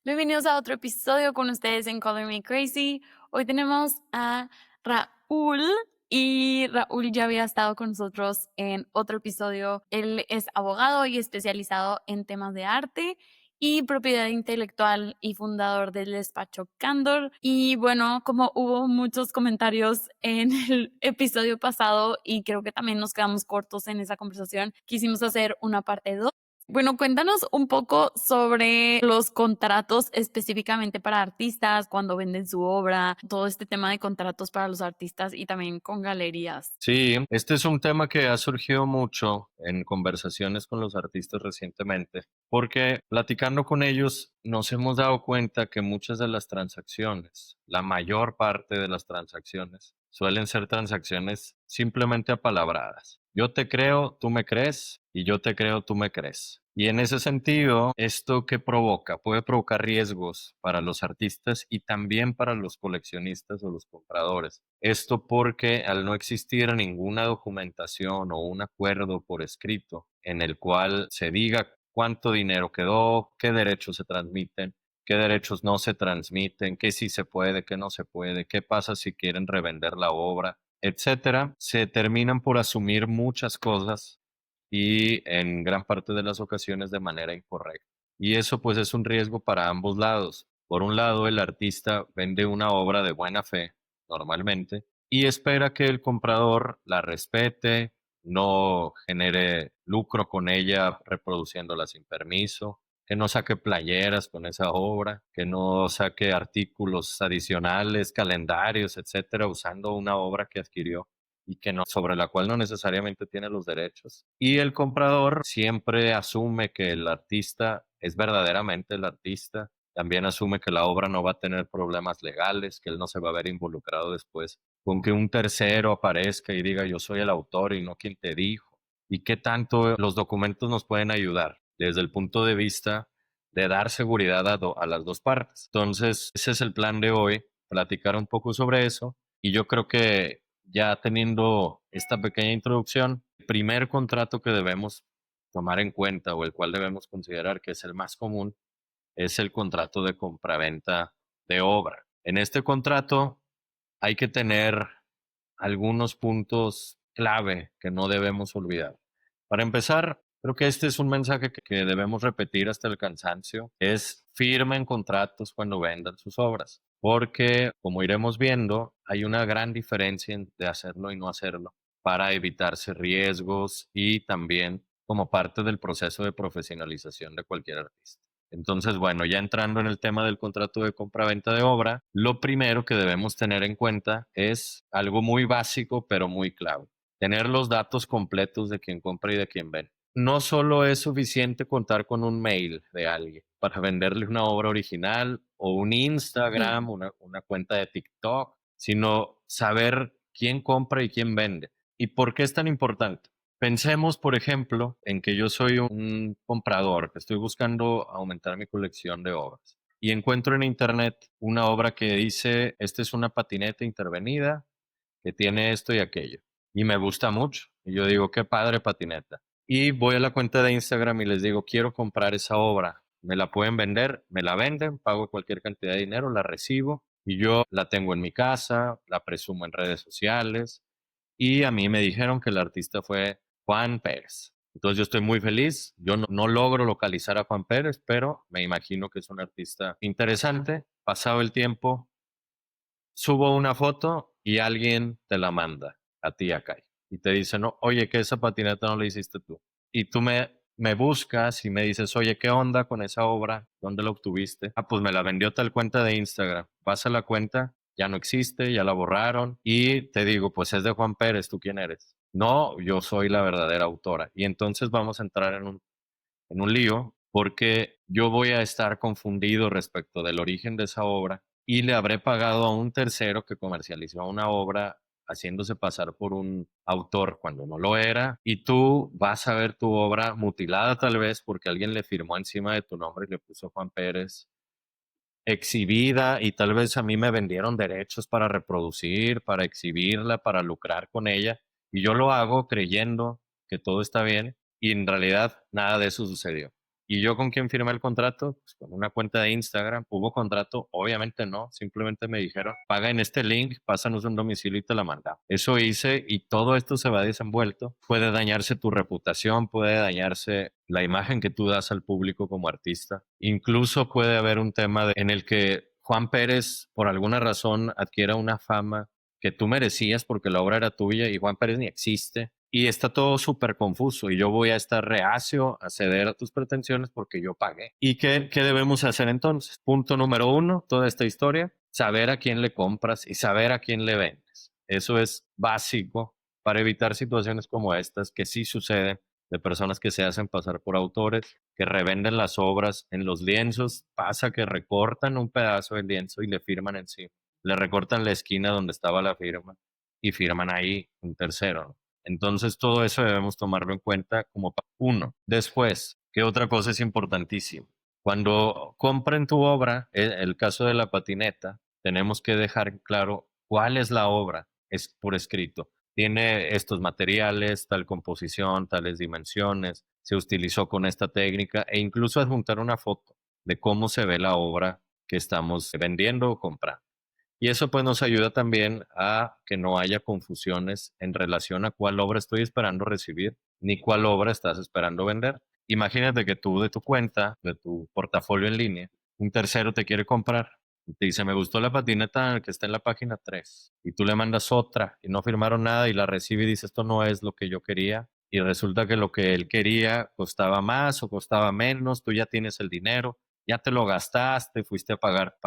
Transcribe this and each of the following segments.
Bienvenidos a otro episodio con ustedes en Color Me Crazy. Hoy tenemos a Raúl y Raúl ya había estado con nosotros en otro episodio. Él es abogado y especializado en temas de arte y propiedad intelectual y fundador del despacho Candor. Y bueno, como hubo muchos comentarios en el episodio pasado y creo que también nos quedamos cortos en esa conversación, quisimos hacer una parte 2. Bueno, cuéntanos un poco sobre los contratos específicamente para artistas, cuando venden su obra, todo este tema de contratos para los artistas y también con galerías. Sí, este es un tema que ha surgido mucho en conversaciones con los artistas recientemente, porque platicando con ellos nos hemos dado cuenta que muchas de las transacciones, la mayor parte de las transacciones, suelen ser transacciones simplemente apalabradas. Yo te creo, tú me crees, y yo te creo, tú me crees. Y en ese sentido, ¿esto qué provoca? Puede provocar riesgos para los artistas y también para los coleccionistas o los compradores. Esto porque al no existir ninguna documentación o un acuerdo por escrito en el cual se diga cuánto dinero quedó, qué derechos se transmiten, qué derechos no se transmiten, qué sí se puede, qué no se puede, qué pasa si quieren revender la obra, etcétera, se terminan por asumir muchas cosas y en gran parte de las ocasiones de manera incorrecta. Y eso pues es un riesgo para ambos lados. Por un lado, el artista vende una obra de buena fe, normalmente, y espera que el comprador la respete, no genere lucro con ella reproduciéndola sin permiso, que no saque playeras con esa obra, que no saque artículos adicionales, calendarios, etcétera, usando una obra que adquirió y que no, sobre la cual no necesariamente tiene los derechos. Y el comprador siempre asume que el artista es verdaderamente el artista, también asume que la obra no va a tener problemas legales, que él no se va a ver involucrado después con que un tercero aparezca y diga yo soy el autor y no quien te dijo. ¿Y qué tanto los documentos nos pueden ayudar desde el punto de vista de dar seguridad a las dos partes? Entonces, ese es el plan de hoy, platicar un poco sobre eso. Y yo creo que ya teniendo esta pequeña introducción, el primer contrato que debemos tomar en cuenta o el cual debemos considerar que es el más común es el contrato de compraventa de obra. En este contrato hay que tener algunos puntos clave que no debemos olvidar. Para empezar, creo que este es un mensaje que debemos repetir hasta el cansancio, es firmen contratos cuando vendan sus obras, porque como iremos viendo, hay una gran diferencia entre hacerlo y no hacerlo para evitarse riesgos y también como parte del proceso de profesionalización de cualquier artista. Entonces, bueno, ya entrando en el tema del contrato de compra-venta de obra, lo primero que debemos tener en cuenta es algo muy básico, pero muy clave. Tener los datos completos de quien compra y de quien vende. No solo es suficiente contar con un mail de alguien para venderle una obra original o un Sí. Instagram, una cuenta de TikTok, sino saber quién compra y quién vende. ¿Y por qué es tan importante? Pensemos, por ejemplo, en que yo soy un comprador que estoy buscando aumentar mi colección de obras y encuentro en internet una obra que dice, esta es una patineta intervenida que tiene esto y aquello. Y me gusta mucho. Y yo digo, qué padre patineta. Y voy a la cuenta de Instagram y les digo, quiero comprar esa obra. ¿Me la pueden vender? Me la venden, pago cualquier cantidad de dinero, la recibo y yo la tengo en mi casa, la presumo en redes sociales. Y a mí me dijeron que el artista fue Juan Pérez. Entonces yo estoy muy feliz. Yo no logro localizar a Juan Pérez, pero me imagino que es un artista interesante. Pasado el tiempo, subo una foto y alguien te la manda a ti acá y te dice, no, oye, que esa patineta no la hiciste tú. Y tú me buscas y me dices, oye, ¿qué onda con esa obra? ¿Dónde la obtuviste? Ah, pues me la vendió tal cuenta de Instagram. Vas a la cuenta, ya no existe, ya la borraron y te digo, pues es de Juan Pérez, ¿tú quién eres? No, yo soy la verdadera autora. Y entonces vamos a entrar en un lío porque yo voy a estar confundido respecto del origen de esa obra y le habré pagado a un tercero que comercializó una obra haciéndose pasar por un autor cuando no lo era y tú vas a ver tu obra mutilada tal vez porque alguien le firmó encima de tu nombre y le puso Juan Pérez, exhibida y tal vez a mí me vendieron derechos para reproducir, para exhibirla, para lucrar con ella y yo lo hago creyendo que todo está bien y en realidad nada de eso sucedió. ¿Y yo con quién firmé el contrato? Pues con una cuenta de Instagram. ¿Hubo contrato? Obviamente no. Simplemente me dijeron, paga en este link, pásanos un domicilio y te la mandamos. Eso hice y todo esto se va desenvuelto. Puede dañarse tu reputación, puede dañarse la imagen que tú das al público como artista. Incluso puede haber un tema en el que Juan Pérez, por alguna razón, adquiera una fama que tú merecías porque la obra era tuya y Juan Pérez ni existe. Y está todo súper confuso y yo voy a estar reacio a ceder a tus pretensiones porque yo pagué. ¿Y qué debemos hacer entonces? Punto número uno, toda esta historia, saber a quién le compras y saber a quién le vendes. Eso es básico para evitar situaciones como estas que sí suceden de personas que se hacen pasar por autores, que revenden las obras en los lienzos. Pasa que recortan un pedazo del lienzo y le firman encima. Le recortan la esquina donde estaba la firma y firman ahí un tercero, ¿no? Entonces, todo eso debemos tomarlo en cuenta como uno. Después, ¿qué otra cosa es importantísima? Cuando compren tu obra, el caso de la patineta, tenemos que dejar claro cuál es la obra, es por escrito. Tiene estos materiales, tal composición, tales dimensiones, se utilizó con esta técnica e incluso adjuntar una foto de cómo se ve la obra que estamos vendiendo o comprando. Y eso pues nos ayuda también a que no haya confusiones en relación a cuál obra estoy esperando recibir, ni cuál obra estás esperando vender. Imagínate que tú de tu cuenta, de tu portafolio en línea, un tercero te quiere comprar. Y te dice, me gustó la patineta que está en la página 3. Y tú le mandas otra y no firmaron nada y la recibe y dice, esto no es lo que yo quería. Y resulta que lo que él quería costaba más o costaba menos, tú ya tienes el dinero, ya te lo gastaste, fuiste a pagar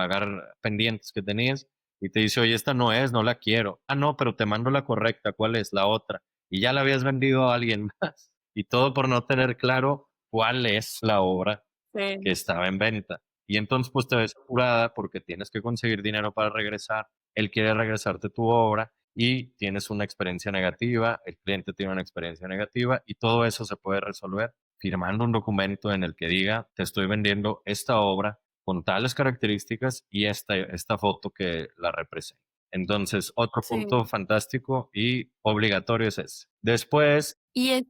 pendientes que tenías y te dice, oye, esta no es, no la quiero. Ah, no, pero te mando la correcta, ¿cuál es la otra? Y ya la habías vendido a alguien más. Y todo por no tener claro cuál es la obra que Sí. estaba en venta. Y entonces pues te ves apurada porque tienes que conseguir dinero para regresar. Él quiere regresarte tu obra y tienes una experiencia negativa, el cliente tiene una experiencia negativa y todo eso se puede resolver firmando un documento en el que diga, te estoy vendiendo esta obra con tales características y esta foto que la representa. Entonces, otro punto Sí. fantástico y obligatorio es ese. Después, Y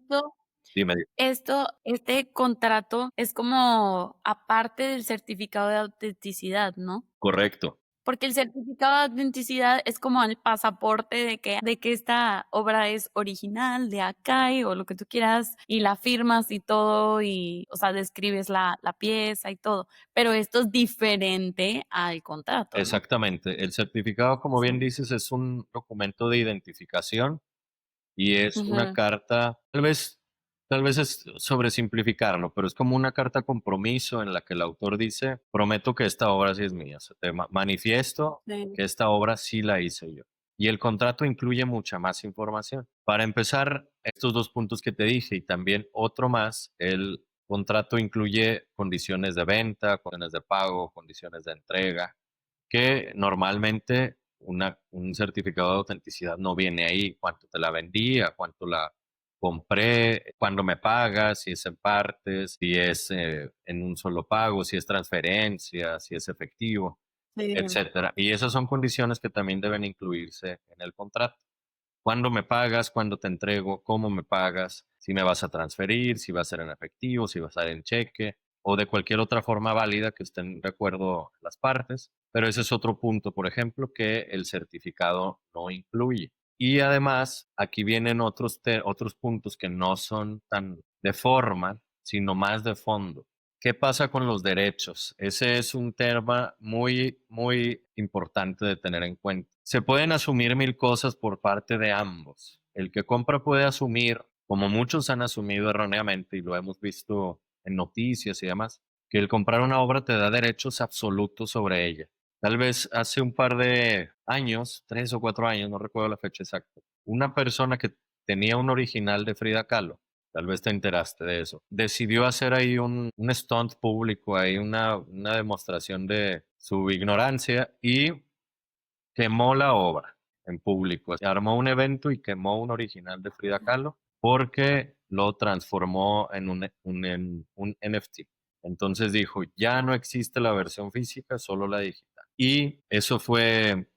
dime, este contrato es como aparte del certificado de autenticidad, ¿no? correcto. Porque el certificado de autenticidad es como el pasaporte de que esta obra es original, de acá, o lo que tú quieras, y la firmas y todo, y, o sea, describes la pieza y todo. Pero esto es diferente al contrato, ¿no? Exactamente. El certificado, como bien Sí. dices, es un documento de identificación y es una Ujú. carta, tal vez es sobresimplificarlo, pero es como una carta compromiso en la que el autor dice, prometo que esta obra sí es mía, o sea, te manifiesto Sí. que esta obra sí la hice yo. Y el contrato incluye mucha más información. Para empezar, estos dos puntos que te dije y también otro más, el contrato incluye condiciones de venta, condiciones de pago, condiciones de entrega, que normalmente un certificado de autenticidad no viene ahí, cuánto te la vendí, a cuánto la compré, cuándo me pagas, si es en partes, si es en un solo pago, si es transferencia, si es efectivo, Sí. etcétera. Y esas son condiciones que también deben incluirse en el contrato. ¿Cuándo me pagas? ¿Cuándo te entrego? ¿Cómo me pagas? Si me vas a transferir, si va a ser en efectivo, si va a ser en cheque o de cualquier otra forma válida que estén de acuerdo las partes. Pero ese es otro punto, por ejemplo, que el certificado no incluye. Y además, aquí vienen otros puntos que no son tan de forma, sino más de fondo. ¿Qué pasa con los derechos? Ese es un tema muy, muy importante de tener en cuenta. Se pueden asumir mil cosas por parte de ambos. El que compra puede asumir, como muchos han asumido erróneamente, y lo hemos visto en noticias y demás, que el comprar una obra te da derechos absolutos sobre ella. Tal vez hace un par de años, 3 o 4 años, no recuerdo la fecha exacta, una persona que tenía un original de Frida Kahlo, tal vez te enteraste de eso, decidió hacer ahí un stunt público, ahí una demostración de su ignorancia y quemó la obra en público. Se armó un evento y quemó un original de Frida Kahlo porque lo transformó en un NFT. Entonces dijo, ya no existe la versión física, solo la digital. Y eso fue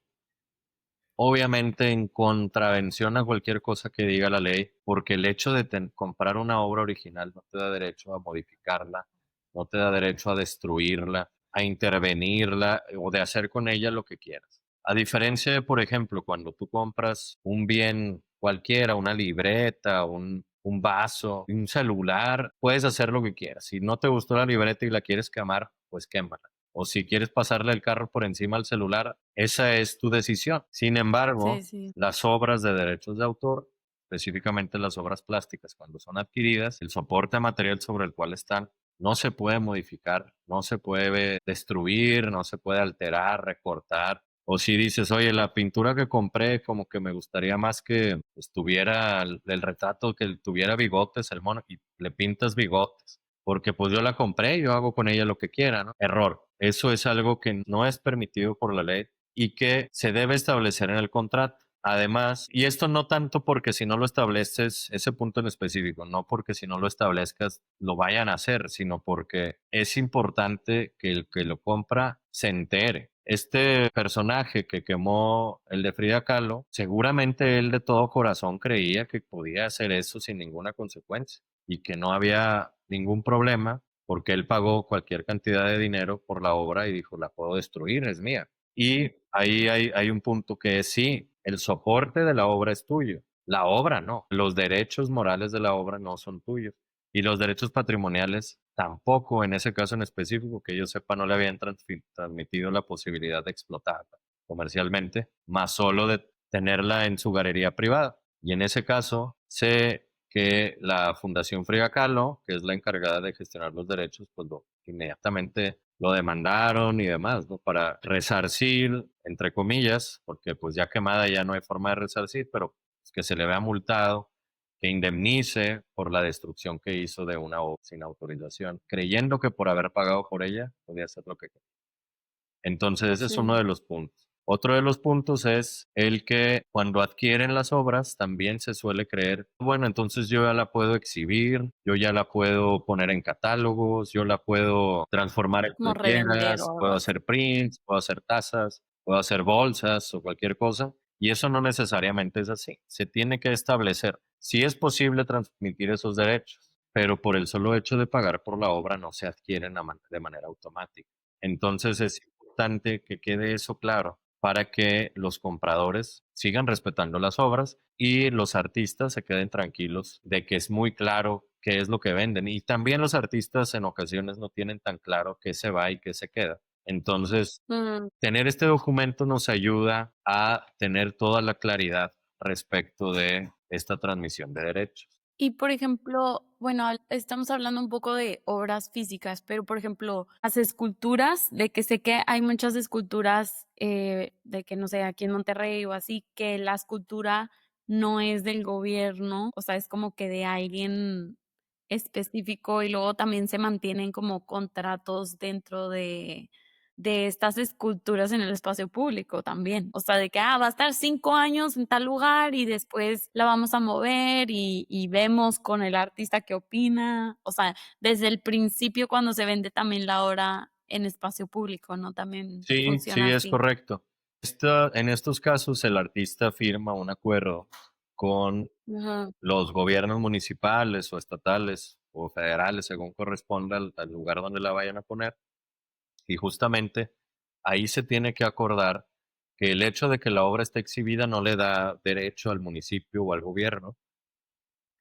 obviamente en contravención a cualquier cosa que diga la ley, porque el hecho de comprar una obra original no te da derecho a modificarla no te da derecho a destruirla, a intervenirla o de hacer con ella lo que quieras. A diferencia de, por ejemplo, cuando tú compras un bien cualquiera, una libreta, un vaso, un celular, puedes hacer lo que quieras. Si no te gustó la libreta y la quieres quemar, pues quémala. O si quieres pasarle el carro por encima al celular, esa es tu decisión. Sin Sí, embargo, sí. las obras de derechos de autor, específicamente las obras plásticas, cuando son adquiridas, el soporte material sobre el cual están no se puede modificar, no se puede destruir, no se puede alterar, recortar. O si dices, oye, la pintura que compré, como que me gustaría más que estuviera el retrato, que tuviera bigotes, el mono, y le pintas bigotes, porque pues yo la compré, yo hago con ella lo que quiera, ¿no? Error. Eso es algo que no es permitido por la ley y que se debe establecer en el contrato. Además, y esto no tanto porque si no lo estableces, ese punto en específico, no porque si no lo establezcas lo vayan a hacer, sino porque es importante que el que lo compra se entere. Este personaje que quemó el de Frida Kahlo, seguramente él de todo corazón creía que podía hacer eso sin ninguna consecuencia y que no había ningún problema porque él pagó cualquier cantidad de dinero por la obra y dijo, la puedo destruir, es mía. Y ahí hay un punto que es sí, el soporte de la obra es tuyo, la obra no, los derechos morales de la obra no son tuyos y los derechos patrimoniales tampoco en ese caso en específico, que yo sepa, no le habían transmitido la posibilidad de explotarla comercialmente, más solo de tenerla en su galería privada. Y en ese caso, sé que la Fundación Frida Kahlo, que es la encargada de gestionar los derechos, pues inmediatamente lo demandaron y demás, ¿no? Para resarcir, entre comillas, porque pues ya quemada ya no hay forma de resarcir, pero pues, que se le vea multado, que indemnice por la destrucción que hizo de una obra sin autorización, creyendo que por haber pagado por ella podía hacer lo que quería. Entonces, ese es uno Sí. de los puntos. Otro de los puntos es el que cuando adquieren las obras también se suele creer, bueno, entonces yo ya la puedo exhibir, yo ya la puedo poner en catálogos, yo la puedo transformar en Como revender o playeras, algo puedo así. hacer prints, puedo hacer tazas, puedo hacer bolsas o cualquier cosa. Y eso no necesariamente es así. Se tiene que establecer si es posible transmitir esos derechos, pero por el solo hecho de pagar por la obra no se adquieren de manera automática. Entonces es importante que quede eso claro para que los compradores sigan respetando las obras y los artistas se queden tranquilos de que es muy claro qué es lo que venden. Y también los artistas en ocasiones no tienen tan claro qué se va y qué se queda. Entonces, Mm. tener este documento nos ayuda a tener toda la claridad respecto de esta transmisión de derechos. Y, por ejemplo, bueno, estamos hablando un poco de obras físicas, pero, por ejemplo, las esculturas, de que sé que hay muchas esculturas, de que, no sé, aquí en Monterrey o así, que la escultura no es del gobierno, o sea, es como que de alguien específico y luego también se mantienen como contratos dentro de estas esculturas en el espacio público también. O sea, de que, va a estar 5 años en tal lugar y después la vamos a mover y vemos con el artista qué opina. O sea, desde el principio cuando se vende también la obra en espacio público, ¿no? También Sí, funciona sí, es así. correcto. En estos casos, el artista firma un acuerdo con Ajá. los gobiernos municipales o estatales o federales, según corresponda al lugar donde la vayan a poner. Y justamente ahí se tiene que acordar que el hecho de que la obra esté exhibida no le da derecho al municipio o al gobierno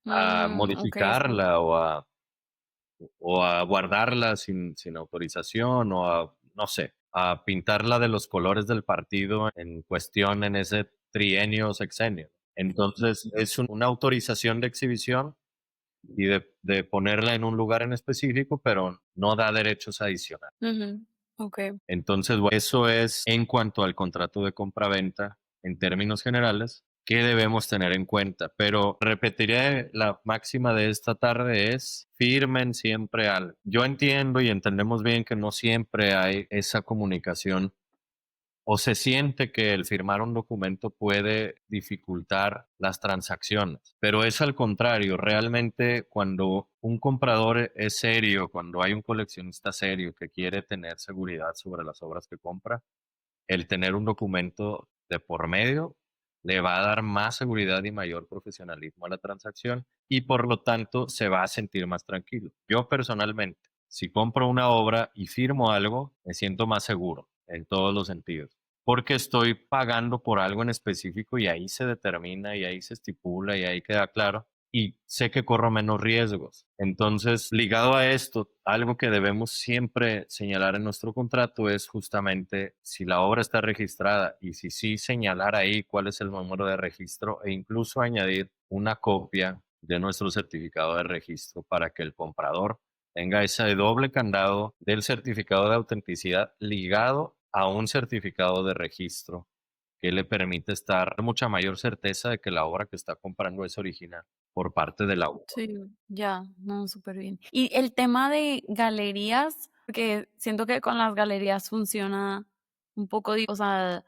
a Okey, sí. modificarla o a guardarla sin autorización o a, no sé, a pintarla de los colores del partido en cuestión en ese trienio o sexenio. Entonces, es una autorización de exhibición y de ponerla en un lugar en específico, pero no da derechos adicionales. Ujú. Okey. Entonces, bueno, eso es en cuanto al contrato de compraventa en términos generales que debemos tener en cuenta. Pero repetiré la máxima de esta tarde es firmen siempre algo. Yo entiendo y entendemos bien que no siempre hay esa comunicación o se siente que el firmar un documento puede dificultar las transacciones, pero es al contrario, realmente cuando un comprador es serio, cuando hay un coleccionista serio que quiere tener seguridad sobre las obras que compra, el tener un documento de por medio le va a dar más seguridad y mayor profesionalismo a la transacción y por lo tanto se va a sentir más tranquilo. Yo personalmente, Si compro una obra y firmo algo, me siento más seguro en todos los sentidos, porque estoy pagando por algo en específico y ahí se determina y ahí se estipula y ahí queda claro y sé que corro menos riesgos. Entonces, ligado a esto, algo que debemos siempre señalar en nuestro contrato es justamente si la obra está registrada y si sí señalar ahí cuál es el número de registro e incluso añadir una copia de nuestro certificado de registro para que el comprador tenga ese doble candado del certificado de autenticidad ligado a un certificado de registro que le permite estar mucha mayor certeza de que la obra que está comprando es original por parte del autor. Sí, ya, no, súper bien. Y el tema de galerías, porque siento que con las galerías funciona un poco, o sea,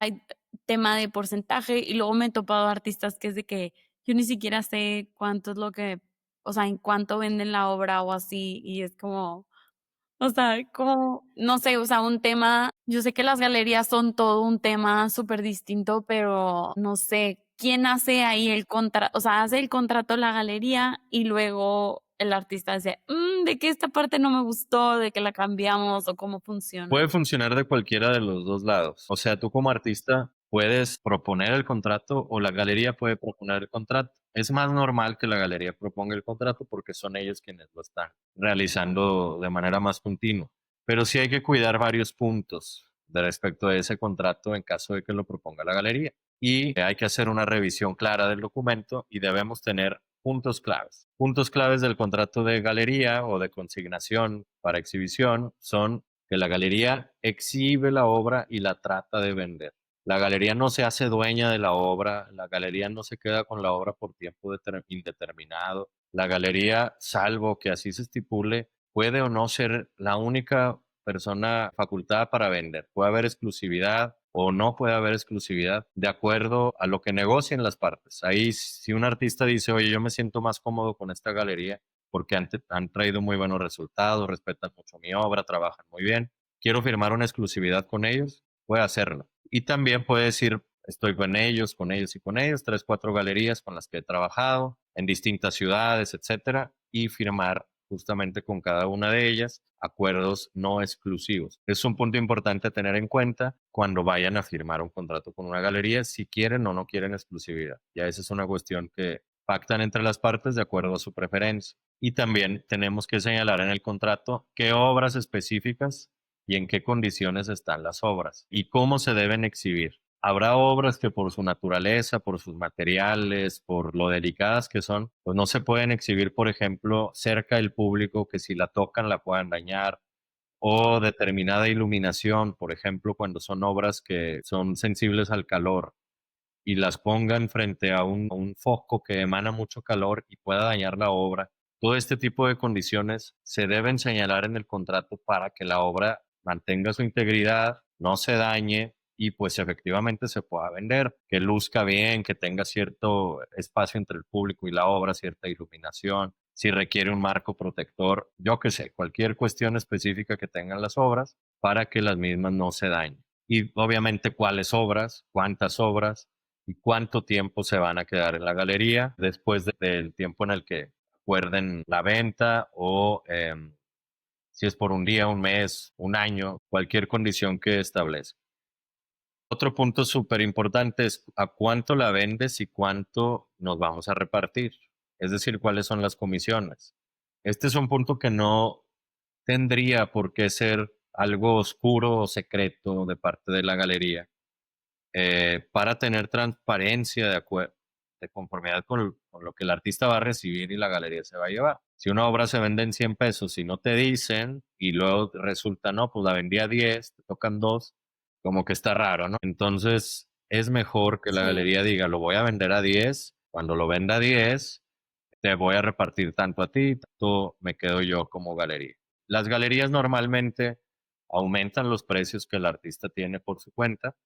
hay tema de porcentaje y luego me he topado artistas que es de que yo ni siquiera sé cuánto es lo que, o sea, en cuánto venden la obra o así, y es como, o sea, como, no sé, o sea, un tema, yo sé que las galerías son todo un tema súper distinto, pero no sé, ¿quién hace ahí el contrato? O sea, hace el contrato la galería y luego el artista dice, de que esta parte no me gustó, de que la cambiamos o cómo funciona. Puede funcionar de cualquiera de los dos lados. O sea, tú como artista puedes proponer el contrato o la galería puede proponer el contrato. Es más normal que la galería proponga el contrato porque son ellos quienes lo están realizando de manera más continua. Pero sí hay que cuidar varios puntos de respecto a ese contrato en caso de que lo proponga la galería. Y hay que hacer una revisión clara del documento y debemos tener puntos claves. Puntos claves del contrato de galería o de consignación para exhibición son que la galería exhibe la obra y la trata de vender. La galería no se hace dueña de la obra, la galería no se queda con la obra por tiempo indeterminado. La galería, salvo que así se estipule, puede o no ser la única persona facultada para vender. Puede haber exclusividad o no puede haber exclusividad de acuerdo a lo que negocien las partes. Ahí, si un artista dice, oye, yo me siento más cómodo con esta galería, porque han traído muy buenos resultados, respetan mucho mi obra, trabajan muy bien. Quiero firmar una exclusividad con ellos, puede hacerlo. Y también puede decir, estoy con ellos y con ellos, 3, 4 galerías con las que he trabajado en distintas ciudades, etcétera, y firmar justamente con cada una de ellas acuerdos no exclusivos. Es un punto importante a tener en cuenta cuando vayan a firmar un contrato con una galería, si quieren o no quieren exclusividad. Ya esa es una cuestión que pactan entre las partes de acuerdo a su preferencia. Y también tenemos que señalar en el contrato qué obras específicas y en qué condiciones están las obras y cómo se deben exhibir. Habrá obras que por su naturaleza, por sus materiales, por lo delicadas que son, pues no se pueden exhibir, por ejemplo, cerca del público, que si la tocan la puedan dañar, o determinada iluminación, por ejemplo, cuando son obras que son sensibles al calor y las pongan frente a un foco que emana mucho calor y pueda dañar la obra. Todo este tipo de condiciones se deben señalar en el contrato para que la obra mantenga su integridad, no se dañe y pues efectivamente se pueda vender, que luzca bien, que tenga cierto espacio entre el público y la obra, cierta iluminación, si requiere un marco protector, yo qué sé, cualquier cuestión específica que tengan las obras para que las mismas no se dañen. Y obviamente cuáles obras, cuántas obras, y cuánto tiempo se van a quedar en la galería después del tiempo en el que acuerden la venta o si es por un día, un mes, un año, cualquier condición que establezca. Otro punto súper importante es a cuánto la vendes y cuánto nos vamos a repartir, es decir, cuáles son las comisiones. Este es un punto que no tendría por qué ser algo oscuro o secreto de parte de la galería para tener transparencia de conformidad con lo que el artista va a recibir y la galería se va a llevar. Si una obra se vende en 100 pesos y no te dicen y luego resulta, no, pues la vendí a 10, te tocan 2, como que está raro, ¿no? Entonces es mejor que la Sí. galería diga, lo voy a vender a 10, cuando lo venda a 10, te voy a repartir tanto a ti, tanto me quedo yo como galería. Las galerías normalmente aumentan los precios que el artista tiene por su cuenta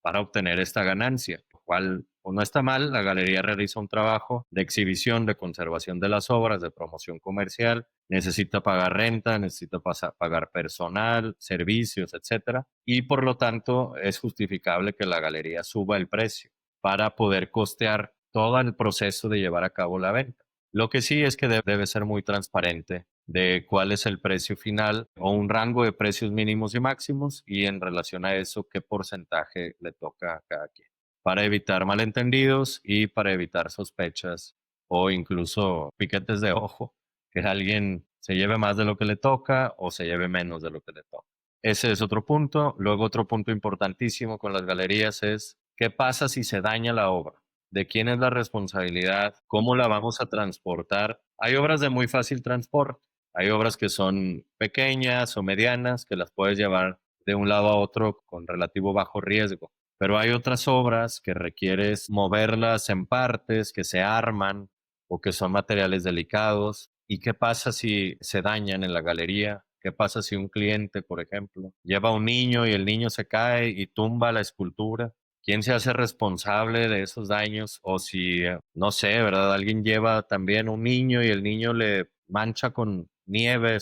para obtener esta ganancia, lo cual pues, no está mal. La galería realiza un trabajo de exhibición, de conservación de las obras, de promoción comercial, necesita pagar renta, necesita pagar personal, servicios, etcétera, y por lo tanto es justificable que la galería suba el precio para poder costear todo el proceso de llevar a cabo la venta. Lo que sí es que debe ser muy transparente de cuál es el precio final o un rango de precios mínimos y máximos y en relación a eso qué porcentaje le toca a cada quien, para evitar malentendidos y para evitar sospechas o incluso piquetes de ojo, que alguien se lleve más de lo que le toca o se lleve menos de lo que le toca. Ese es otro punto. Luego otro punto importantísimo con las galerías es qué pasa si se daña la obra, de quién es la responsabilidad, cómo la vamos a transportar. Hay obras de muy fácil transporte, hay obras que son pequeñas o medianas, que las puedes llevar de un lado a otro con relativo bajo riesgo. Pero hay otras obras que requieres moverlas en partes, que se arman o que son materiales delicados. ¿Y qué pasa si se dañan en la galería? ¿Qué pasa si un cliente, por ejemplo, lleva a un niño y el niño se cae y tumba la escultura? ¿Quién se hace responsable de esos daños? O si, no sé, ¿verdad? Alguien lleva también un niño y el niño le mancha con nieve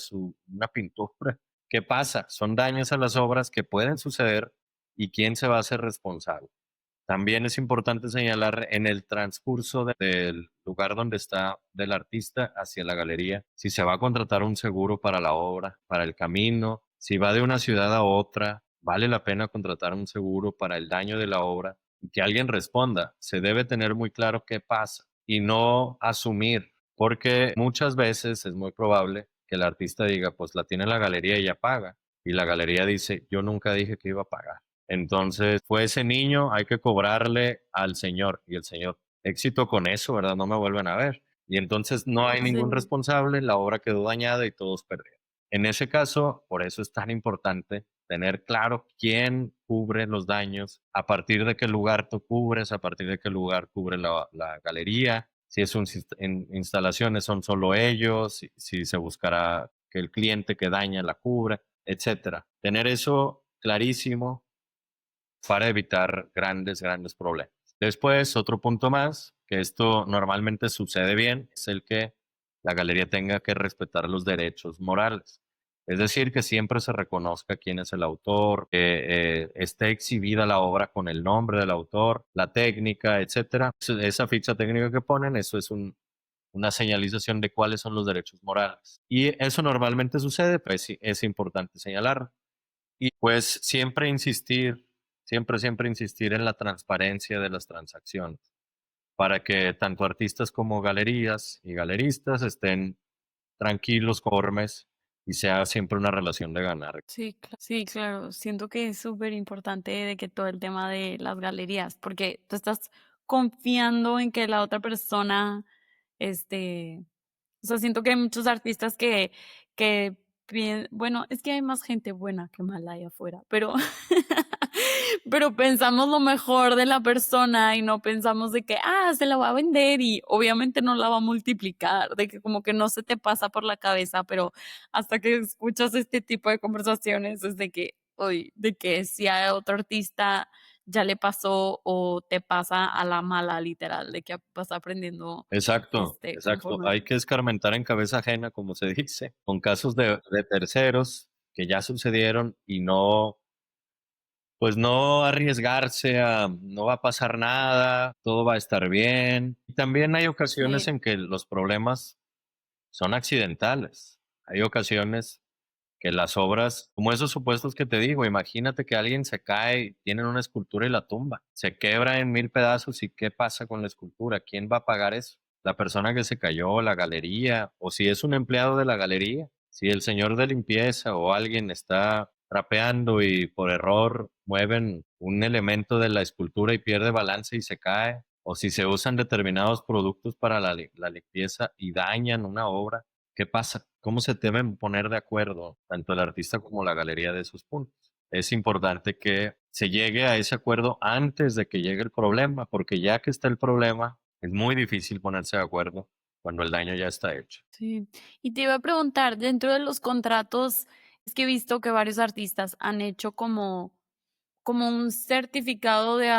una pintura. ¿Qué pasa? Son daños a las obras que pueden suceder y quién se va a hacer responsable. También es importante señalar en el transcurso del lugar donde está del artista hacia la galería, si se va a contratar un seguro para la obra, para el camino, si va de una ciudad a otra, vale la pena contratar un seguro para el daño de la obra y que alguien responda. Se debe tener muy claro qué pasa y no asumir, porque muchas veces es muy probable que el artista diga, pues la tiene la galería y ya paga. Y la galería dice, yo nunca dije que iba a pagar. Entonces, fue ese niño, hay que cobrarle al señor y el señor, éxito con eso, ¿verdad? No me vuelven a ver. Y entonces no hay ningún Sí. responsable, la obra quedó dañada y todos perdieron. En ese caso, por eso es tan importante tener claro quién cubre los daños, a partir de qué lugar tú cubres, a partir de qué lugar cubre la galería, si es instalaciones son solo ellos, si se buscará que el cliente que daña la cubra, etcétera. Tener eso clarísimo para evitar grandes problemas. Después, otro punto más, que esto normalmente sucede bien, es el que la galería tenga que respetar los derechos morales. Es decir, que siempre se reconozca quién es el autor, que esté exhibida la obra con el nombre del autor, la técnica, etcétera. Esa ficha técnica que ponen, eso es una señalización de cuáles son los derechos morales. Y eso normalmente sucede, pues sí, es importante señalar. Y pues siempre insistir en la transparencia de las transacciones para que tanto artistas como galerías y galeristas estén tranquilos, conformes y sea siempre una relación de ganar. Sí, claro. Siento que es súper importante de que todo el tema de las galerías, porque tú estás confiando en que la otra persona, este, o sea, siento que hay muchos artistas que bueno, es que hay más gente buena que mala allá afuera, pero pero pensamos lo mejor de la persona y no pensamos de que, se la va a vender y obviamente no la va a multiplicar, de que como que no se te pasa por la cabeza, pero hasta que escuchas este tipo de conversaciones es de que, uy, de que si a otro artista ya le pasó o te pasa a la mala, literal, de que vas aprendiendo, Exacto, exacto. conforme. Hay que escarmentar en cabeza ajena, como se dice, con casos de terceros que ya sucedieron y no, pues no arriesgarse a no va a pasar nada, todo va a estar bien. Y también hay ocasiones Sí, en que los problemas son accidentales. Hay ocasiones que las obras, como esos supuestos que te digo, imagínate que alguien se cae, tienen una escultura y la tumba, se quebra en mil pedazos y ¿qué pasa con la escultura? ¿Quién va a pagar eso? La persona que se cayó, la galería, o si es un empleado de la galería, si el señor de limpieza o alguien está trapeando y por error mueven un elemento de la escultura y pierde balance y se cae, o si se usan determinados productos para la limpieza y dañan una obra. ¿Qué pasa? ¿Cómo se deben poner de acuerdo tanto el artista como la galería de esos puntos? Es importante que se llegue a ese acuerdo antes de que llegue el problema, porque ya que está el problema, es muy difícil ponerse de acuerdo cuando el daño ya está hecho. sí. Y te iba a preguntar, dentro de los contratos, es que he visto que varios artistas han hecho como un certificado de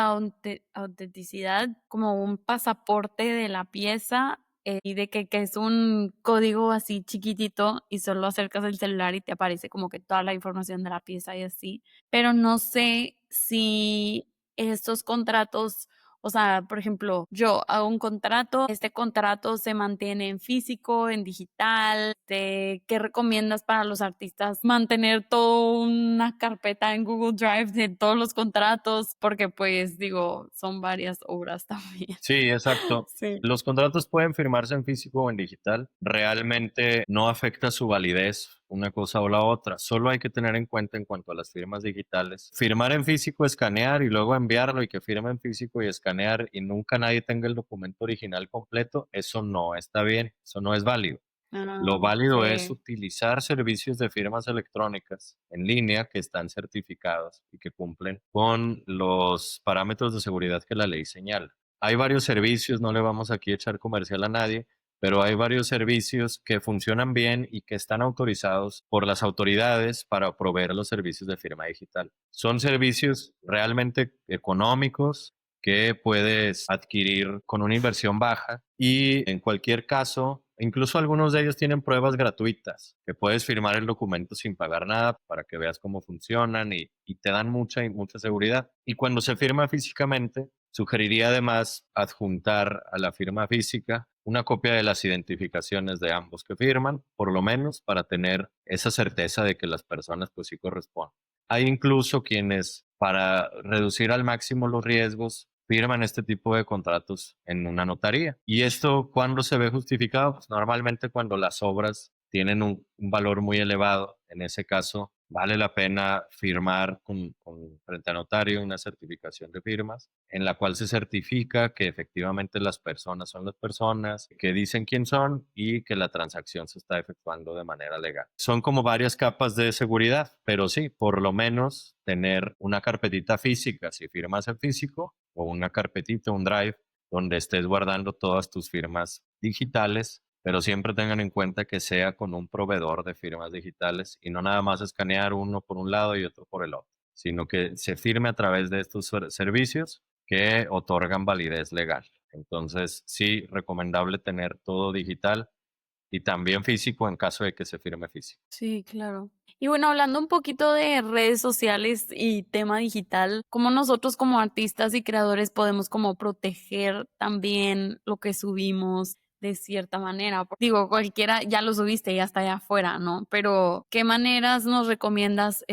autenticidad, como un pasaporte de la pieza, y de que es un código así chiquitito y solo acercas el celular y te aparece como que toda la información de la pieza y así. Pero no sé si estos contratos, O sea, por ejemplo, yo hago un contrato, este contrato se mantiene en físico, en digital. ¿Qué recomiendas para los artistas? Mantener toda una carpeta en Google Drive de todos los contratos, porque pues digo, son varias obras también. Sí, exacto. Sí. Los contratos pueden firmarse en físico o en digital. Realmente no afecta su validez una cosa o la otra. Solo hay que tener en cuenta en cuanto a las firmas digitales. Firmar en físico, escanear y luego enviarlo y que firme en físico y escanear y nunca nadie tenga el documento original completo, eso no está bien, eso no es válido. Lo válido es Sí. utilizar servicios de firmas electrónicas en línea que están certificados y que cumplen con los parámetros de seguridad que la ley señala. Hay varios servicios, no le vamos aquí a echar comercial a nadie, pero hay varios servicios que funcionan bien y que están autorizados por las autoridades para proveer los servicios de firma digital. Son servicios realmente económicos que puedes adquirir con una inversión baja y en cualquier caso, incluso algunos de ellos tienen pruebas gratuitas, que puedes firmar el documento sin pagar nada para que veas cómo funcionan y te dan mucha seguridad. Y cuando se firma físicamente, sugeriría además adjuntar a la firma física una copia de las identificaciones de ambos que firman, por lo menos para tener esa certeza de que las personas pues sí corresponden. Hay incluso quienes, para reducir al máximo los riesgos, firman este tipo de contratos en una notaría. ¿Y esto cuándo se ve justificado? Pues normalmente cuando las obras tienen un valor muy elevado. En ese caso, vale la pena firmar frente a notario una certificación de firmas en la cual se certifica que efectivamente las personas son las personas, que dicen quién son y que la transacción se está efectuando de manera legal. Son como varias capas de seguridad, pero sí, por lo menos tener una carpetita física, si firmas en físico, o una carpetita, un drive, donde estés guardando todas tus firmas digitales, pero siempre tengan en cuenta que sea con un proveedor de firmas digitales y no nada más escanear uno por un lado y otro por el otro, sino que se firme a través de estos servicios que otorgan validez legal. Entonces, sí, recomendable tener todo digital y también físico en caso de que se firme físico. Sí, claro. Y bueno, hablando un poquito de redes sociales y tema digital, ¿cómo nosotros como artistas y creadores podemos como proteger también lo que subimos de cierta manera? Digo, cualquiera ya lo subiste, ya está allá afuera, ¿no? Pero ¿qué maneras nos recomiendas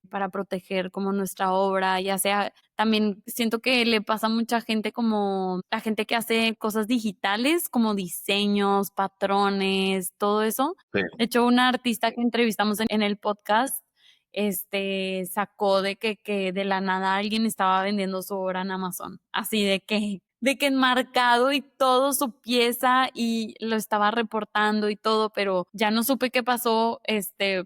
para proteger como nuestra obra? Ya sea, también siento que le pasa a mucha gente como la gente que hace cosas digitales, como diseños, patrones, todo eso. Sí. De hecho, una artista que entrevistamos en el podcast, sacó que de la nada alguien estaba vendiendo su obra en Amazon, así de que enmarcado y todo su pieza y lo estaba reportando y todo, pero ya no supe qué pasó,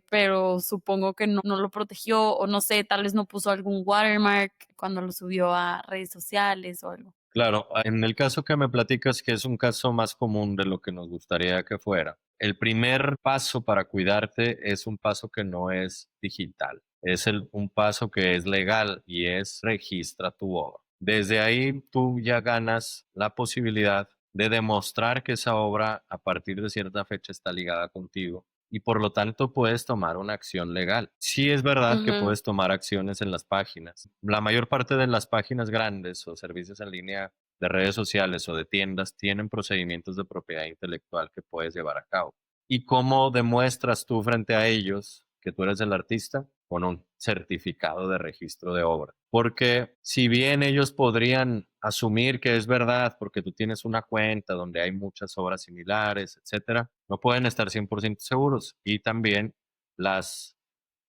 pero supongo que no lo protegió o no sé, tal vez no puso algún watermark cuando lo subió a redes sociales o algo. Claro, en el caso que me platicas, que es un caso más común de lo que nos gustaría que fuera, el primer paso para cuidarte es un paso que no es digital, es un paso que es legal y es registra tu obra. Desde ahí tú ya ganas la posibilidad de demostrar que esa obra a partir de cierta fecha está ligada contigo y por lo tanto puedes tomar una acción legal. Sí es verdad que Ujú. puedes tomar acciones en las páginas. La mayor parte de las páginas grandes o servicios en línea de redes sociales o de tiendas tienen procedimientos de propiedad intelectual que puedes llevar a cabo. ¿Y cómo demuestras tú frente a ellos que tú eres el artista? Con un certificado de registro de obra. Porque si bien ellos podrían asumir que es verdad porque tú tienes una cuenta donde hay muchas obras similares, etcétera, no pueden estar 100% seguros. Y también las,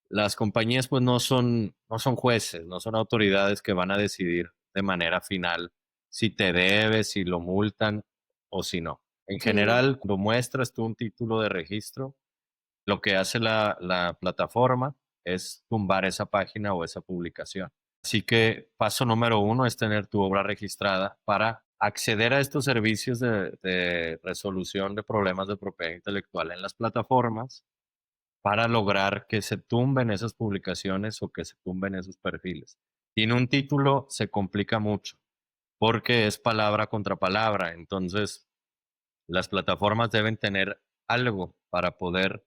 las compañías pues no son jueces, no son autoridades que van a decidir de manera final si te debes, si lo multan o si no. En Sí. general, cuando muestras tú un título de registro, lo que hace la plataforma es tumbar esa página o esa publicación. Así que paso número uno es tener tu obra registrada para acceder a estos servicios de resolución de problemas de propiedad intelectual en las plataformas para lograr que se tumben esas publicaciones o que se tumben esos perfiles. Sin un título se complica mucho porque es palabra contra palabra. Entonces, las plataformas deben tener algo para poder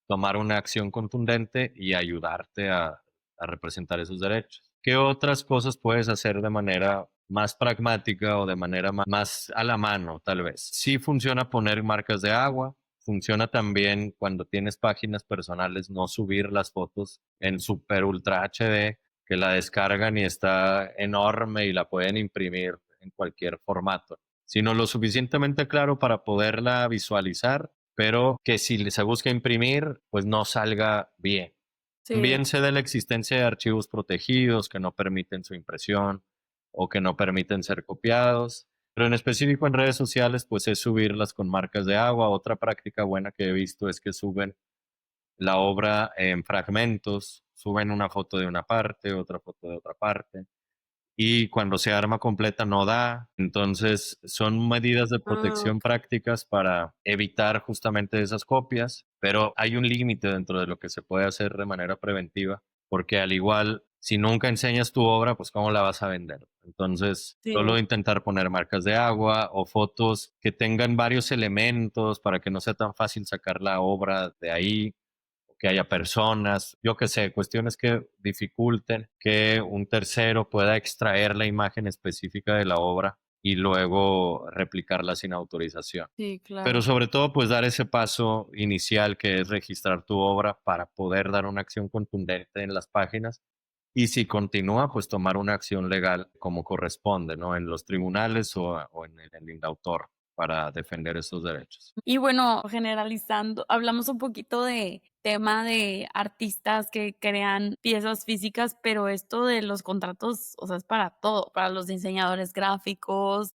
tomar una acción contundente y ayudarte a representar esos derechos. ¿Qué otras cosas puedes hacer de manera más pragmática o de manera más a la mano, tal vez. Sí funciona poner marcas de agua, funciona también cuando tienes páginas personales, no subir las fotos en super ultra HD, que la descargan y está enorme y la pueden imprimir en cualquier formato, sino lo suficientemente claro para poderla visualizar, pero que si se busca imprimir, pues no salga bien. Sí. También se da la existencia de archivos protegidos que no permiten su impresión o que no permiten ser copiados. Pero en específico en redes sociales, pues es subirlas con marcas de agua. Otra práctica buena que he visto es que suben la obra en fragmentos, suben una foto de una parte, otra foto de otra parte, y cuando se arma completa no da. Entonces son medidas de Ah, protección prácticas para evitar justamente esas copias, pero hay un límite dentro de lo que se puede hacer de manera preventiva, porque al igual, si nunca enseñas tu obra, pues cómo la vas a vender. Entonces, solo sí. intentar poner marcas de agua o fotos que tengan varios elementos para que no sea tan fácil sacar la obra de ahí, que haya personas, yo qué sé, cuestiones que dificulten que un tercero pueda extraer la imagen específica de la obra y luego replicarla sin autorización. Sí, Pero claro. sobre todo, pues dar ese paso inicial que es registrar tu obra para poder dar una acción contundente en las páginas y si continúa, pues tomar una acción legal como corresponde, ¿no? En los tribunales o en el autor para defender esos derechos. Y bueno, generalizando, hablamos un poquito de tema de artistas que crean piezas físicas, pero esto de los contratos, o sea, es para todo, para los diseñadores gráficos,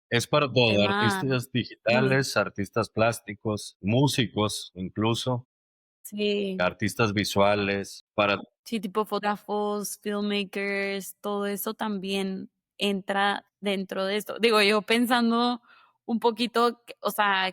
Es para todo, tema artistas dime. digitales, artistas plásticos, músicos, incluso, Sí. artistas visuales, para Sí, tipo fotógrafos, filmmakers, todo eso también entra dentro de esto. Digo, yo pensando un poquito, o sea,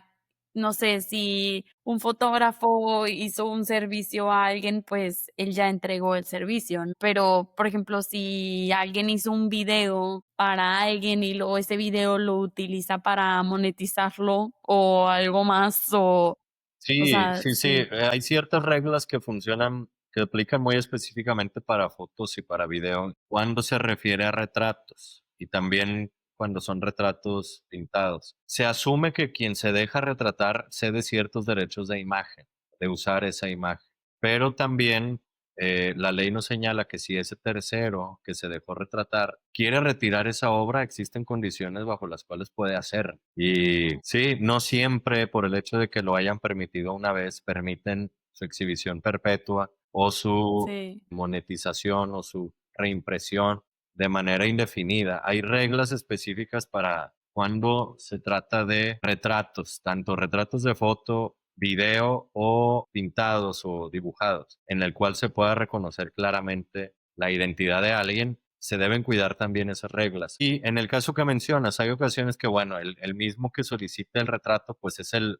no sé, si un fotógrafo hizo un servicio a alguien, pues él ya entregó el servicio, ¿no? Pero, por ejemplo, si alguien hizo un video para alguien y luego ese video lo utiliza para monetizarlo o algo más, o sí, sea, sí, sí, sí, hay ciertas reglas que funcionan, que aplican muy específicamente para fotos y para video, cuando se refiere a retratos y también cuando son retratos pintados. Se asume que quien se deja retratar cede ciertos derechos de imagen, de usar esa imagen, pero también la ley nos señala que si ese tercero que se dejó retratar quiere retirar esa obra, existen condiciones bajo las cuales puede hacerlo. Y sí, no siempre por el hecho de que lo hayan permitido una vez, permiten su exhibición perpetua o su sí, monetización o su reimpresión de manera indefinida. Hay reglas específicas para cuando se trata de retratos, tanto retratos de foto, video o pintados o dibujados, en el cual se pueda reconocer claramente la identidad de alguien. Se deben cuidar también esas reglas. Y en el caso que mencionas, hay ocasiones que, bueno, el mismo que solicita el retrato, pues es el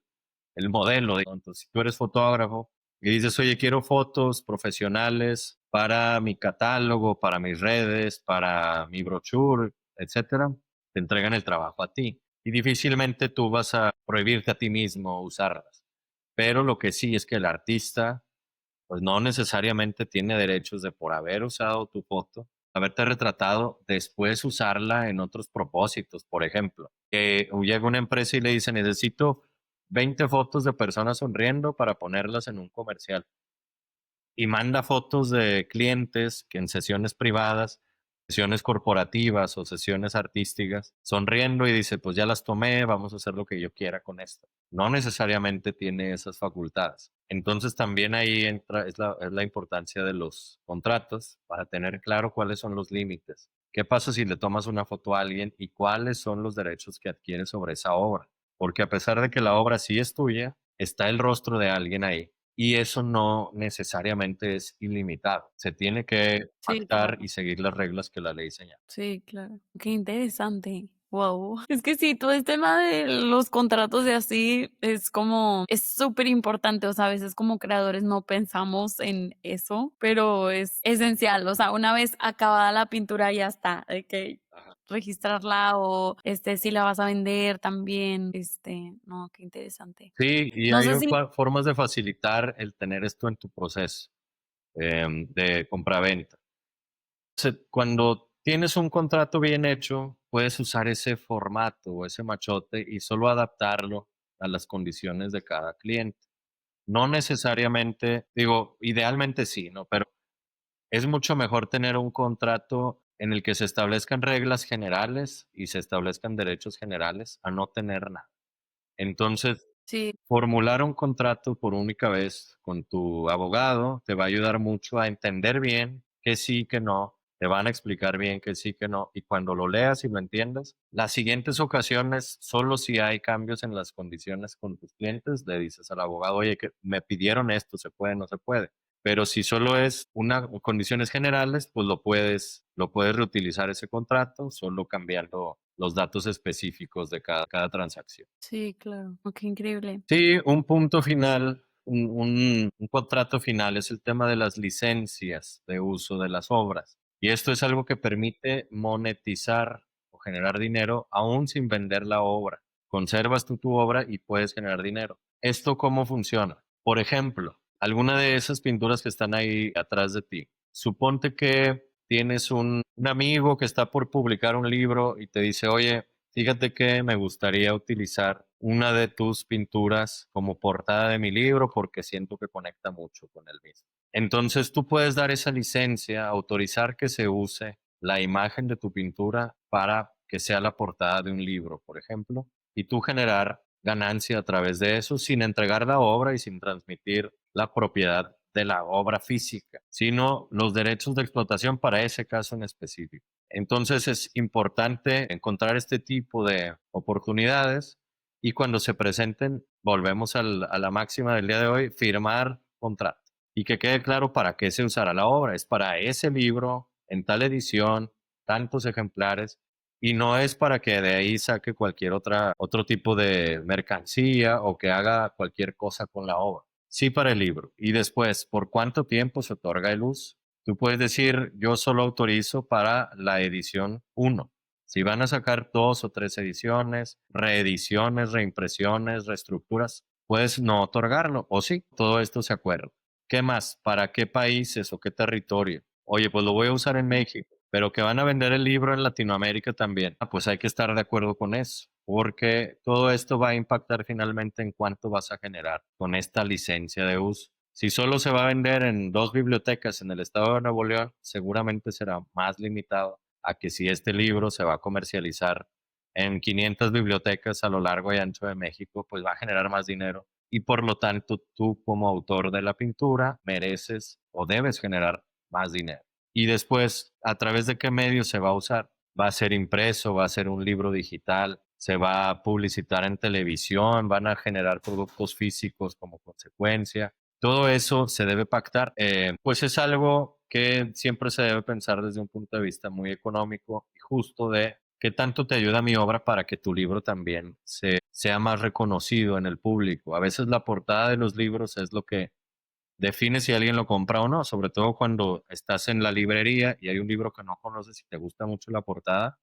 modelo. Entonces, si tú eres fotógrafo y dices, oye, quiero fotos profesionales para mi catálogo, para mis redes, para mi brochure, etcétera, te entregan el trabajo a ti. Y difícilmente tú vas a prohibirte a ti mismo usarlas. Pero lo que sí es que el artista, pues no necesariamente tiene derechos de por haber usado tu foto, haberte retratado, después usarla en otros propósitos. Por ejemplo, que llega una empresa y le dice, necesito 20 fotos de personas sonriendo para ponerlas en un comercial y manda fotos de clientes que en sesiones privadas, sesiones corporativas o sesiones artísticas, sonriendo y dice, pues ya las tomé, vamos a hacer lo que yo quiera con esto. No necesariamente tiene esas facultades. Entonces también ahí entra, es la importancia de los contratos para tener claro cuáles son los límites. ¿Qué pasa si le tomas una foto a alguien y cuáles son los derechos que adquiere sobre esa obra? Porque a pesar de que la obra sí es tuya, está el rostro de alguien ahí y eso no necesariamente es ilimitado. Se tiene que sí, pactar claro. y seguir las reglas que la ley señala. Sí, claro. Qué interesante. Wow. Es que sí, todo el tema de los contratos y así es como, es súper importante. O sea, a veces como creadores no pensamos en eso, pero es esencial. O sea, una vez acabada la pintura ya está, de que Ajá. registrarla o si la vas a vender también. No, qué interesante. Sí, y No hay sé si, formas de facilitar el tener esto en tu proceso de compraventa. Cuando tienes un contrato bien hecho, puedes usar ese formato o ese machote y solo adaptarlo a las condiciones de cada cliente. No necesariamente, digo, idealmente sí, ¿no? Pero es mucho mejor tener un contrato en el que se establezcan reglas generales y se establezcan derechos generales a no tener nada. Entonces, Sí, formular un contrato por única vez con tu abogado te va a ayudar mucho a entender bien que sí, que no. Te van a explicar bien que sí, que no. Y cuando lo leas y lo entiendas, las siguientes ocasiones, solo si hay cambios en las condiciones con tus clientes, le dices al abogado, oye, que me pidieron esto, ¿se puede, no se puede? Pero si solo es una condiciones generales, pues lo puedes reutilizar ese contrato, solo cambiando los datos específicos de cada transacción. sí, claro. Oh, qué increíble. Sí, un punto final, un contrato final es el tema de las licencias de uso de las obras. Y esto es algo que permite monetizar o generar dinero aún sin vender la obra. Conservas tú tu obra y puedes generar dinero. ¿Esto cómo funciona? Por ejemplo, alguna de esas pinturas que están ahí atrás de ti. Suponte que tienes un amigo que está por publicar un libro y te dice, oye, fíjate que me gustaría utilizar una de tus pinturas como portada de mi libro porque siento que conecta mucho con el mismo. Entonces tú puedes dar esa licencia, autorizar que se use la imagen de tu pintura para que sea la portada de un libro, por ejemplo, y tú generar ganancia a través de eso sin entregar la obra y sin transmitir la propiedad de la obra física, sino los derechos de explotación para ese caso en específico. Entonces es importante encontrar este tipo de oportunidades y cuando se presenten, volvemos a la máxima del día de hoy, firmar contrato y que quede claro para qué se usará la obra. Es para ese libro, en tal edición, tantos ejemplares, y no es para que de ahí saque cualquier otro tipo de mercancía o que haga cualquier cosa con la obra. Sí para el libro. Y después, ¿por cuánto tiempo se otorga el uso? Tú puedes decir, yo solo autorizo para la edición uno. Si van a sacar 2 o 3 ediciones, reediciones, reimpresiones, reestructuras, puedes no otorgarlo. O sí, todo esto se acuerda. ¿Qué más? ¿Para qué países o qué territorio? Oye, pues lo voy a usar en México, pero que van a vender el libro en Latinoamérica también. Pues hay que estar de acuerdo con eso, porque todo esto va a impactar finalmente en cuánto vas a generar con esta licencia de uso. Si solo se va a vender en 2 bibliotecas en el estado de Nuevo León, seguramente será más limitado a que si este libro se va a comercializar en 500 bibliotecas a lo largo y ancho de México, pues va a generar más dinero y por lo tanto tú como autor de la pintura mereces o debes generar más dinero. Y después, ¿a través de qué medio se va a usar? ¿Va a ser impreso? ¿Va a ser un libro digital? ¿Se va a publicitar en televisión? ¿Van a generar productos físicos como consecuencia? Todo eso se debe pactar. Pues es algo que siempre se debe pensar desde un punto de vista muy económico y justo de qué tanto te ayuda mi obra para que tu libro también sea más reconocido en el público. A veces la portada de los libros es lo que define si alguien lo compra o no, sobre todo cuando estás en la librería y hay un libro que no conoces y te gusta mucho la portada,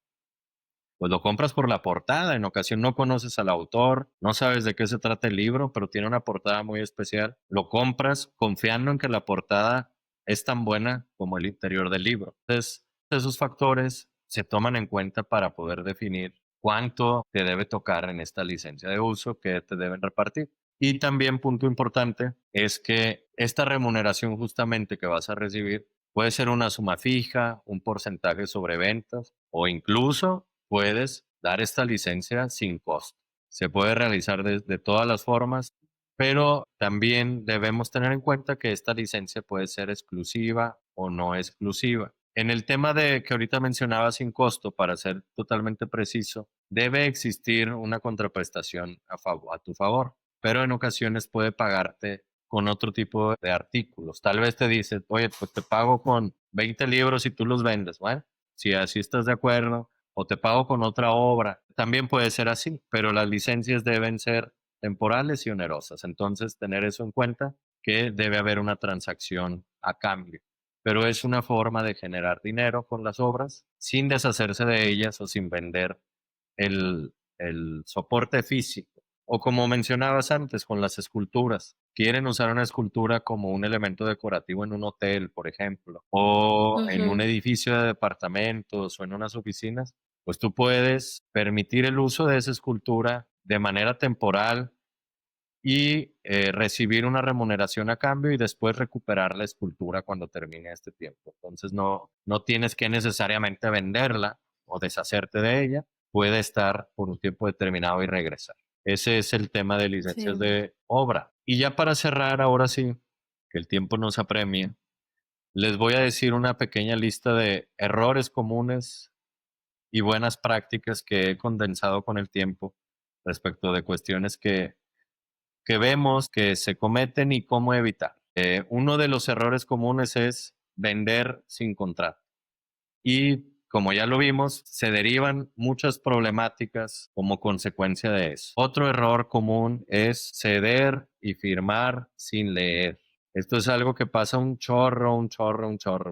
pues lo compras por la portada. En ocasión no conoces al autor, no sabes de qué se trata el libro, pero tiene una portada muy especial. Lo compras confiando en que la portada es tan buena como el interior del libro. Entonces, esos factores se toman en cuenta para poder definir cuánto te debe tocar en esta licencia de uso que te deben repartir. Y también, punto importante, es que esta remuneración justamente que vas a recibir puede ser una suma fija, un porcentaje sobre ventas o incluso puedes dar esta licencia sin costo. Se puede realizar de todas las formas, pero también debemos tener en cuenta que esta licencia puede ser exclusiva o no exclusiva. En el tema de que ahorita mencionaba sin costo, para ser totalmente preciso, debe existir una contraprestación a tu favor, pero en ocasiones puede pagarte con otro tipo de artículos. Tal vez te dice, oye, pues te pago con 20 libros y tú los vendes. Bueno, si así estás de acuerdo, o te pago con otra obra. También puede ser así, pero las licencias deben ser temporales y onerosas. Entonces, tener eso en cuenta, que debe haber una transacción a cambio. Pero es una forma de generar dinero con las obras sin deshacerse de ellas o sin vender el soporte físico. O como mencionabas antes, con las esculturas. Quieren usar una escultura como un elemento decorativo en un hotel, por ejemplo, o en un Ujú. edificio de departamentos o en unas oficinas, pues tú puedes permitir el uso de esa escultura de manera temporal y recibir una remuneración a cambio y después recuperar la escultura cuando termine este tiempo. Entonces no tienes que necesariamente venderla o deshacerte de ella, puede estar por un tiempo determinado y regresar. Ese es el tema de licencias Sí. de obra. Y ya para cerrar, ahora sí, que el tiempo nos apremia, les voy a decir una pequeña lista de errores comunes y buenas prácticas que he condensado con el tiempo respecto de cuestiones que vemos que se cometen y cómo evitar. Uno de los errores comunes es vender sin contrato. Y como ya lo vimos, se derivan muchas problemáticas como consecuencia de eso. Otro error común es ceder y firmar sin leer. Esto es algo que pasa un chorro,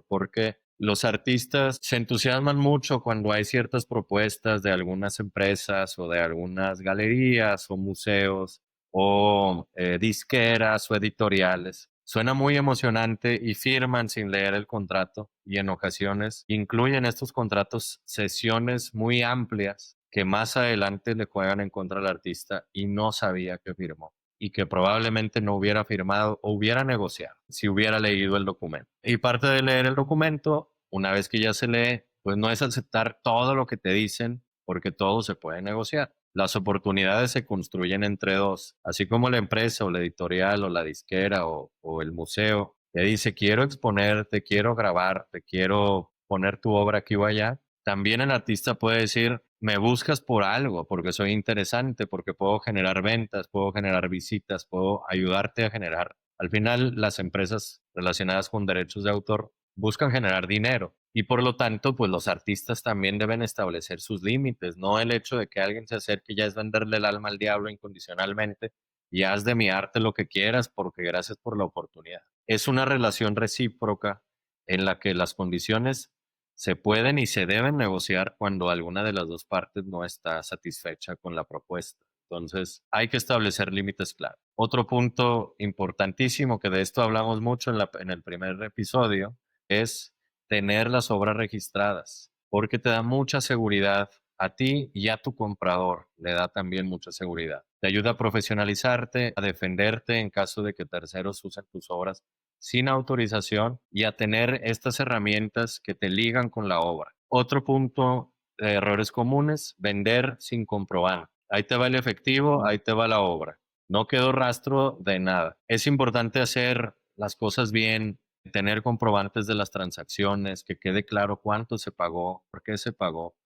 porque los artistas se entusiasman mucho cuando hay ciertas propuestas de algunas empresas o de algunas galerías o museos o disqueras o editoriales. Suena muy emocionante y firman sin leer el contrato y en ocasiones incluyen estos contratos sesiones muy amplias que más adelante le juegan en contra al artista y no sabía que firmó y que probablemente no hubiera firmado o hubiera negociado si hubiera leído el documento. Y parte de leer el documento, una vez que ya se lee, pues no es aceptar todo lo que te dicen porque todo se puede negociar. Las oportunidades se construyen entre dos, así como la empresa o la editorial o la disquera o el museo te dice quiero exponerte, quiero grabarte, quiero poner tu obra aquí o allá. También el artista puede decir me buscas por algo, porque soy interesante, porque puedo generar ventas, puedo generar visitas, puedo ayudarte a generar. Al final, las empresas relacionadas con derechos de autor buscan generar dinero y por lo tanto, pues los artistas también deben establecer sus límites, no el hecho de que alguien se acerque ya es venderle el alma al diablo incondicionalmente y haz de mi arte lo que quieras porque gracias por la oportunidad. Es una relación recíproca en la que las condiciones se pueden y se deben negociar cuando alguna de las dos partes no está satisfecha con la propuesta. Entonces, hay que establecer límites claros. Otro punto importantísimo, que de esto hablamos mucho en el primer episodio, es tener las obras registradas, porque te da mucha seguridad a ti y a tu comprador, le da también mucha seguridad. Te ayuda a profesionalizarte, a defenderte en caso de que terceros usen tus obras sin autorización y a tener estas herramientas que te ligan con la obra. Otro punto de errores comunes, vender sin comprobar. Ahí te va el efectivo, ahí te va la obra. No quedó rastro de nada. Es importante hacer las cosas bien, tener comprobantes de las transacciones, que quede claro cuánto se pagó, por qué se pagó,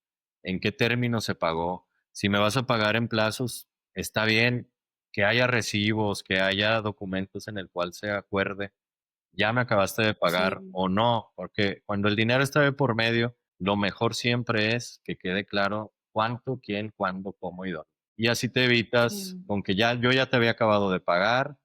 en qué términos se pagó. Si me vas a pagar en plazos, está bien que haya recibos, que haya documentos en el cual se acuerde, ya me acabaste de pagar Sí, o no, porque cuando el dinero está de por medio, lo mejor siempre es que quede claro cuánto, quién, cuándo, cómo y dónde. Y así te evitas sí. con que ya yo ya te había acabado de pagar,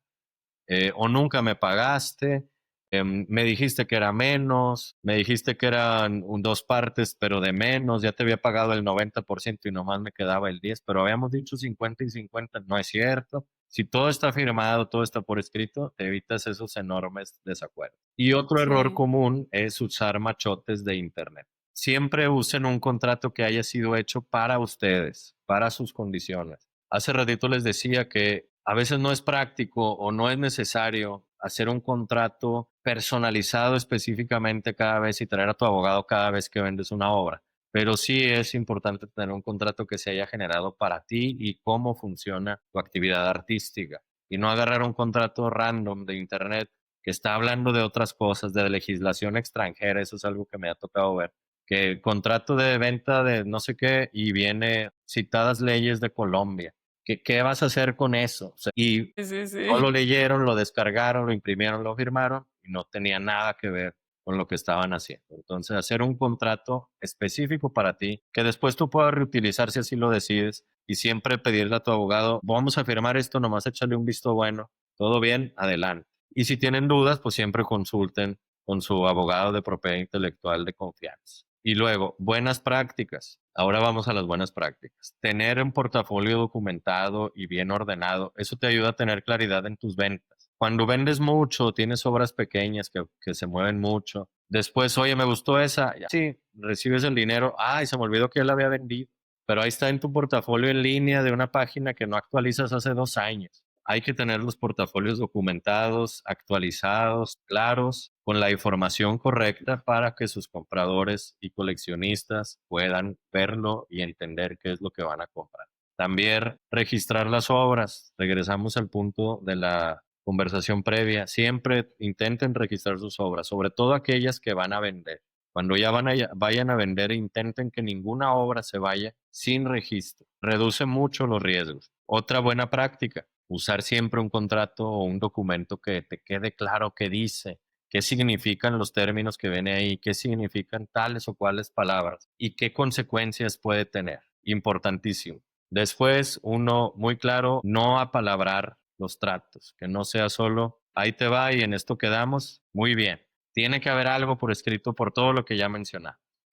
o nunca me pagaste, me dijiste que era menos, me dijiste que eran dos partes, pero de menos, ya te había pagado el 90% y nomás me quedaba el 10%, pero habíamos dicho 50 y 50, no es cierto. Si todo está firmado, todo está por escrito, te evitas esos enormes desacuerdos. Y otro error Sí. común es usar machotes de Internet. Siempre usen un contrato que haya sido hecho para ustedes, para sus condiciones. Hace ratito les decía que a veces no es práctico o no es necesario hacer un contrato personalizado específicamente cada vez y traer a tu abogado cada vez que vendes una obra. Pero sí es importante tener un contrato que se haya generado para ti y cómo funciona tu actividad artística. Y no agarrar un contrato random de internet que está hablando de otras cosas, de legislación extranjera, eso es algo que me ha tocado ver, que contrato de venta de no sé qué y viene citadas leyes de Colombia. ¿Qué vas a hacer con eso? O sea, y Sí, sí, no lo sí. leyeron, lo descargaron, lo imprimieron, lo firmaron y no tenía nada que ver con lo que estaban haciendo. Entonces, hacer un contrato específico para ti, que después tú puedas reutilizar si así lo decides y siempre pedirle a tu abogado, vamos a firmar esto, nomás échale un visto bueno, todo bien, adelante. Y si tienen dudas, pues siempre consulten con su abogado de propiedad intelectual de confianza. Y luego, buenas prácticas. Ahora vamos a las buenas prácticas. Tener un portafolio documentado y bien ordenado, eso te ayuda a tener claridad en tus ventas. Cuando vendes mucho, tienes obras pequeñas que se mueven mucho. Después, oye, me gustó esa. Ya. Sí, recibes el dinero. Ay, se me olvidó que ya la había vendido. Pero ahí está en tu portafolio en línea de una página que no actualizas hace 2 años. Hay que tener los portafolios documentados, actualizados, claros, con la información correcta para que sus compradores y coleccionistas puedan verlo y entender qué es lo que van a comprar. También registrar las obras. Regresamos al punto de la conversación previa. Siempre intenten registrar sus obras, sobre todo aquellas que van a vender. Cuando ya vayan a vender, intenten que ninguna obra se vaya sin registro. Reduce mucho los riesgos. Otra buena práctica, usar siempre un contrato o un documento que te quede claro qué dice, qué significan los términos que viene ahí, qué significan tales o cuales palabras y qué consecuencias puede tener. Importantísimo. Después, uno muy claro, no apalabrar los tratos, que no sea solo, ahí te va y en esto quedamos, muy bien. Tiene que haber algo por escrito por todo lo que ya mencioné.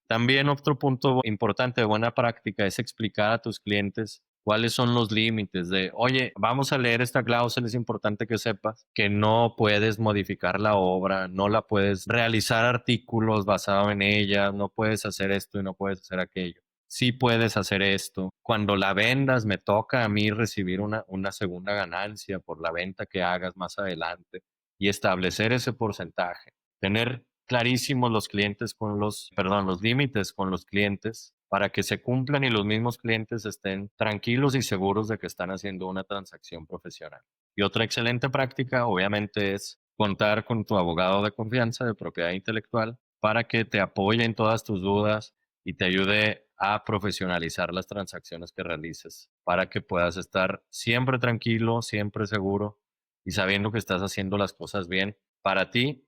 También otro punto importante de buena práctica es explicar a tus clientes cuáles son los límites de, oye, vamos a leer esta cláusula, es importante que sepas que no puedes modificar la obra, no la puedes realizar artículos basados en ella, no puedes hacer esto y no puedes hacer aquello. Sí puedes hacer esto. Cuando la vendas, me toca a mí recibir una segunda ganancia por la venta que hagas más adelante y establecer ese porcentaje. Tener clarísimos los clientes los límites con los clientes para que se cumplan y los mismos clientes estén tranquilos y seguros de que están haciendo una transacción profesional. Y otra excelente práctica, obviamente, es contar con tu abogado de confianza de propiedad intelectual para que te apoye en todas tus dudas y te ayude a profesionalizar las transacciones que realices para que puedas estar siempre tranquilo, siempre seguro y sabiendo que estás haciendo las cosas bien para ti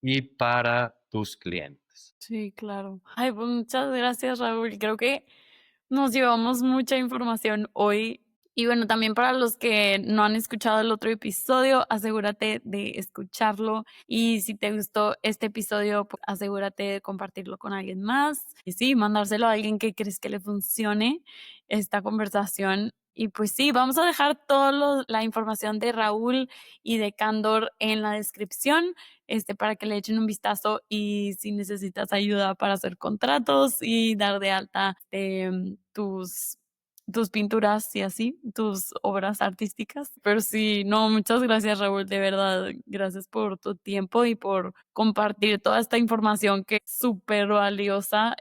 y para tus clientes. Sí, claro. Ay, pues muchas gracias, Raúl. Creo que nos llevamos mucha información hoy. Y bueno, también para los que no han escuchado el otro episodio, asegúrate de escucharlo. Y si te gustó este episodio, pues asegúrate de compartirlo con alguien más. Y sí, mandárselo a alguien que crees que le funcione esta conversación. Y pues sí, vamos a dejar toda la información de Raúl y de Candor en la descripción, para que le echen un vistazo y si necesitas ayuda para hacer contratos y dar de alta tus pinturas y así, tus obras artísticas. Pero sí, no, muchas gracias, Raúl, de verdad. Gracias por tu tiempo y por compartir toda esta información que es súper valiosa,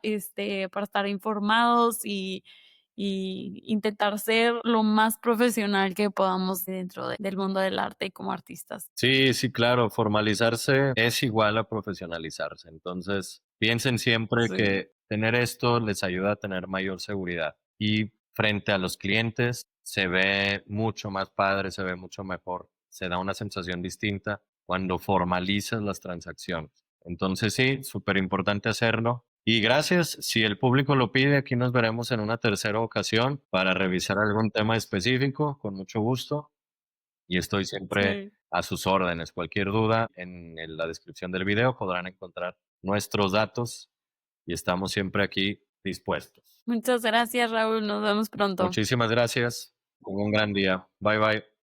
para estar informados y intentar ser lo más profesional que podamos dentro del mundo del arte y como artistas. Sí, sí, claro, formalizarse es igual a profesionalizarse. Entonces, piensen siempre Sí. que tener esto les ayuda a tener mayor seguridad. Y frente a los clientes se ve mucho más padre, se ve mucho mejor, se da una sensación distinta cuando formalizas las transacciones. Entonces, sí, súper importante hacerlo. Y gracias, si el público lo pide, aquí nos veremos en una tercera ocasión para revisar algún tema específico, con mucho gusto. Y estoy siempre Sí. a sus órdenes. Cualquier duda, en la descripción del video podrán encontrar nuestros datos y estamos siempre aquí dispuestos. Muchas gracias, Raúl. Nos vemos pronto. Muchísimas gracias. Un gran día. Bye bye.